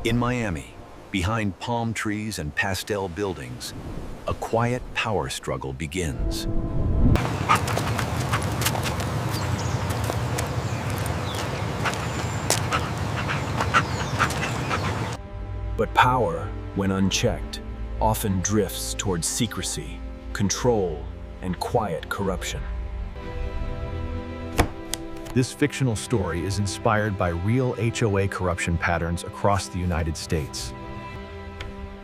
In Miami, behind palm trees and pastel buildings, a quiet power struggle begins. But power, when unchecked, often drifts towards secrecy, control, and quiet corruption. This fictional story is inspired by real HOA corruption patterns across the United States.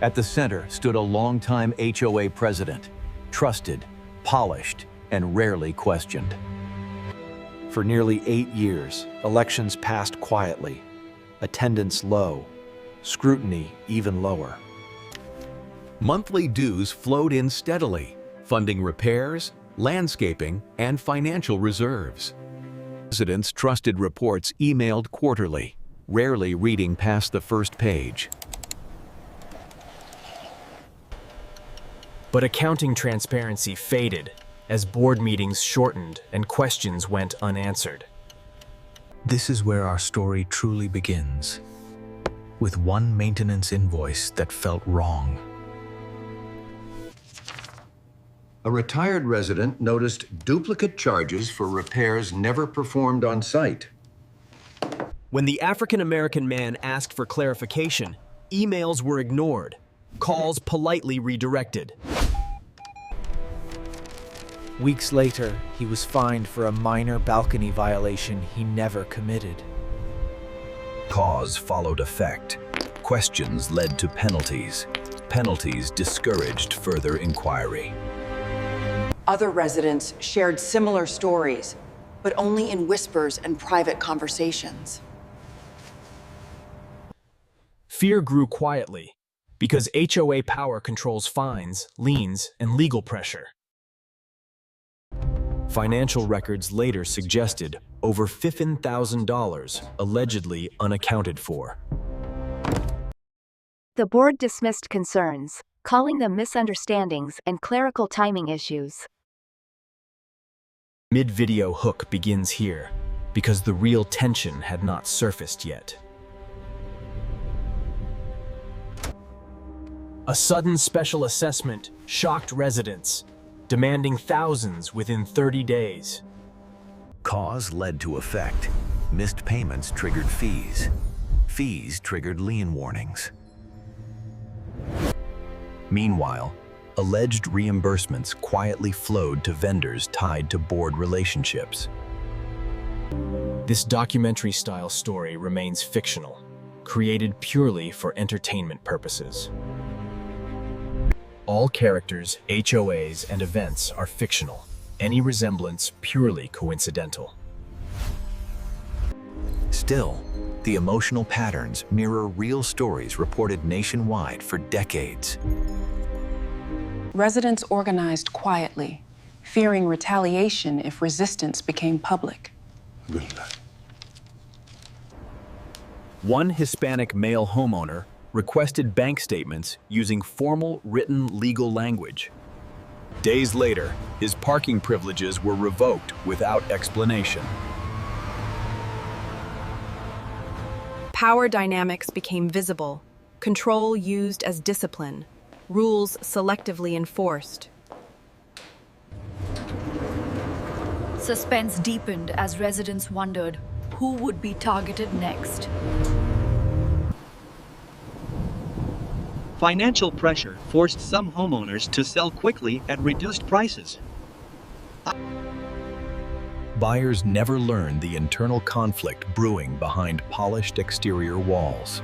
At the center stood a longtime HOA president, trusted, polished, and rarely questioned. For nearly 8 years, elections passed quietly, attendance low, scrutiny even lower. Monthly dues flowed in steadily, funding repairs, landscaping, and financial reserves. Residents trusted reports emailed quarterly, rarely reading past the first page. But accounting transparency faded as board meetings shortened and questions went unanswered. This is where our story truly begins, with one maintenance invoice that felt wrong. A retired resident noticed duplicate charges for repairs never performed on site. When the African-American man asked for clarification, emails were ignored, calls politely redirected. Weeks later, he was fined for a minor balcony violation he never committed. Cause followed effect. Questions led to penalties. Penalties discouraged further inquiry. Other residents shared similar stories, but only in whispers and private conversations. Fear grew quietly because HOA power controls fines, liens, and legal pressure. Financial records later suggested over $15,000 allegedly unaccounted for. The board dismissed concerns, calling them misunderstandings and clerical timing issues. Mid-video hook begins here because the real tension had not surfaced yet. A sudden special assessment shocked residents, demanding thousands within 30 days. Cause led to effect. Missed payments triggered fees. Fees triggered lien warnings. Meanwhile, alleged reimbursements quietly flowed to vendors tied to board relationships. This documentary-style story remains fictional, created purely for entertainment purposes. All characters, HOAs, and events are fictional, any resemblance purely coincidental. Still, the emotional patterns mirror real stories reported nationwide for decades. Residents organized quietly, fearing retaliation if resistance became public. One Hispanic male homeowner requested bank statements using formal written legal language. Days later, his parking privileges were revoked without explanation. Power dynamics became visible, control used as discipline, rules selectively enforced. Suspense deepened as residents wondered who would be targeted next. Financial pressure forced some homeowners to sell quickly at reduced prices. Buyers never learned the internal conflict brewing behind polished exterior walls.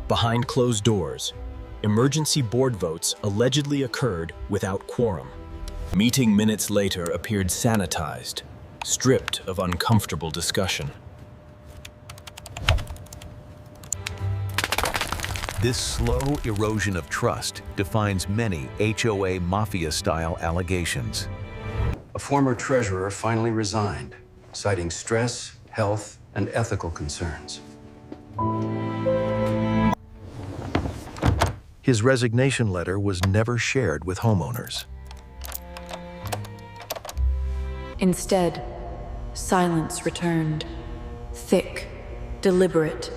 Behind closed doors, emergency board votes allegedly occurred without quorum. Meeting minutes later appeared sanitized, stripped of uncomfortable discussion. This slow erosion of trust defines many HOA Mafia-style allegations. A former treasurer finally resigned, citing stress, health, and ethical concerns. His resignation letter was never shared with homeowners. Instead, silence returned, thick, deliberate,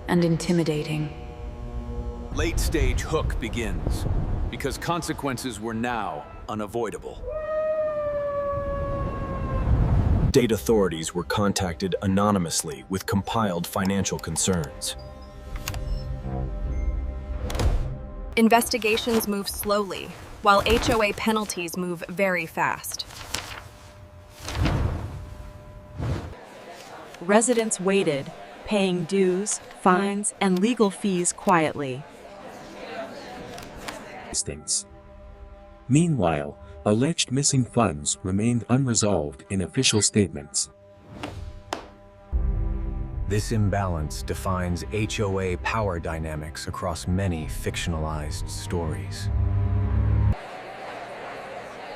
and intimidating. Late-stage hook begins, because consequences were now unavoidable. State authorities were contacted anonymously with compiled financial concerns. Investigations move slowly, while HOA penalties move very fast. Residents waited, paying dues, fines, and legal fees quietly. Meanwhile, alleged missing funds remained unresolved in official statements. This imbalance defines HOA power dynamics across many fictionalized stories.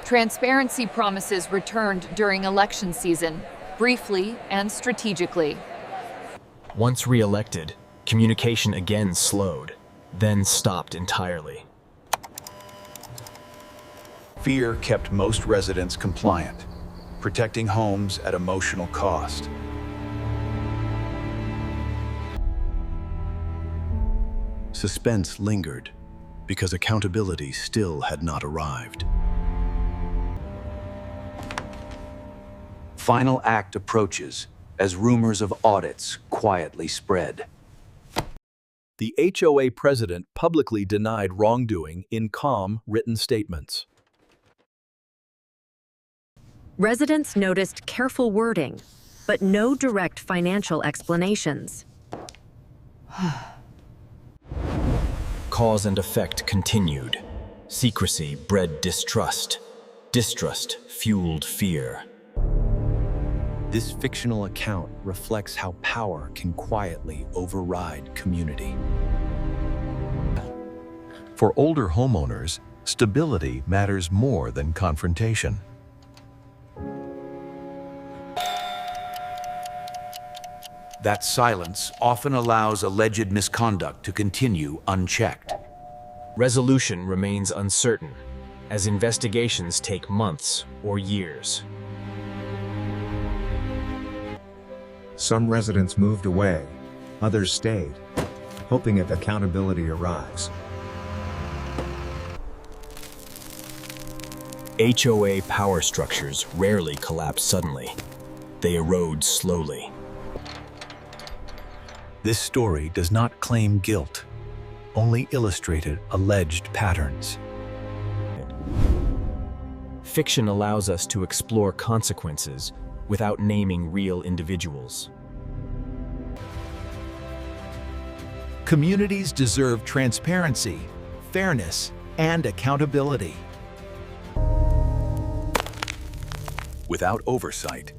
Transparency promises returned during election season, briefly and strategically. Once re-elected, communication again slowed, then stopped entirely. Fear kept most residents compliant, protecting homes at emotional cost. Suspense lingered because accountability still had not arrived. Final act approaches as rumors of audits quietly spread. The HOA president publicly denied wrongdoing in calm, written statements. Residents noticed careful wording, but no direct financial explanations. Cause and effect continued. Secrecy bred distrust. Distrust fueled fear. This fictional account reflects how power can quietly override community. For older homeowners, stability matters more than confrontation. That silence often allows alleged misconduct to continue unchecked. Resolution remains uncertain, as investigations take months or years. Some residents moved away, others stayed, hoping that accountability arrives. HOA power structures rarely collapse suddenly. They erode slowly. This story does not claim guilt, only illustrated alleged patterns. Fiction allows us to explore consequences without naming real individuals. Communities deserve transparency, fairness, and accountability. Without oversight,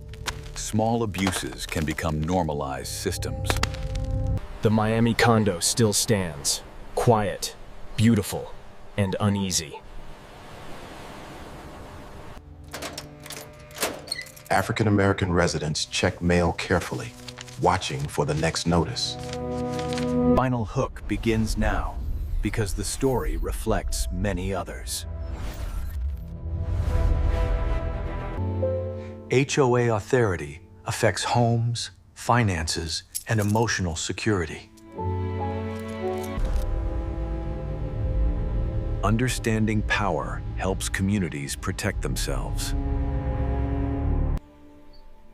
small abuses can become normalized systems. The Miami condo still stands, quiet, beautiful, and uneasy. African American residents check mail carefully, watching for the next notice. Final hook begins now, because the story reflects many others. HOA authority affects homes, finances, and emotional security. Understanding power helps communities protect themselves.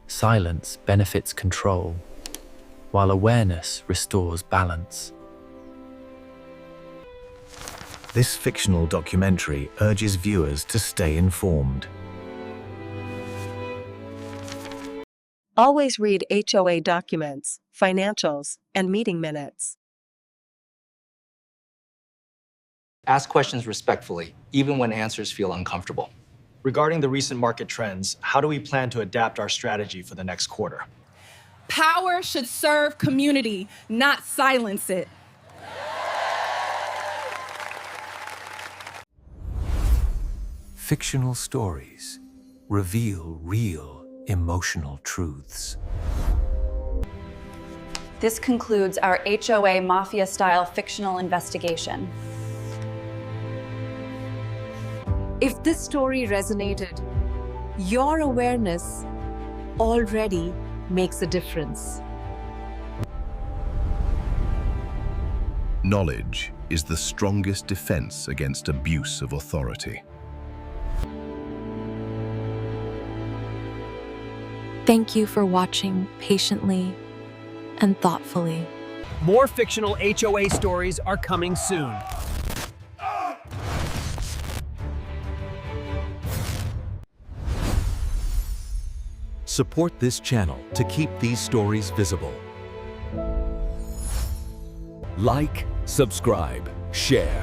Silence benefits control, while awareness restores balance. This fictional documentary urges viewers to stay informed. Always read HOA documents, financials, and meeting minutes. Ask questions respectfully, even when answers feel uncomfortable. Regarding the recent market trends, how do we plan to adapt our strategy for the next quarter? Power should serve community, not silence it. Fictional stories reveal real emotional truths. This concludes our HOA Mafia-style fictional investigation. If this story resonated, your awareness already makes a difference. Knowledge is the strongest defense against abuse of authority. Thank you for watching patiently and thoughtfully. More fictional HOA stories are coming soon. Support this channel to keep these stories visible. Like, subscribe, share.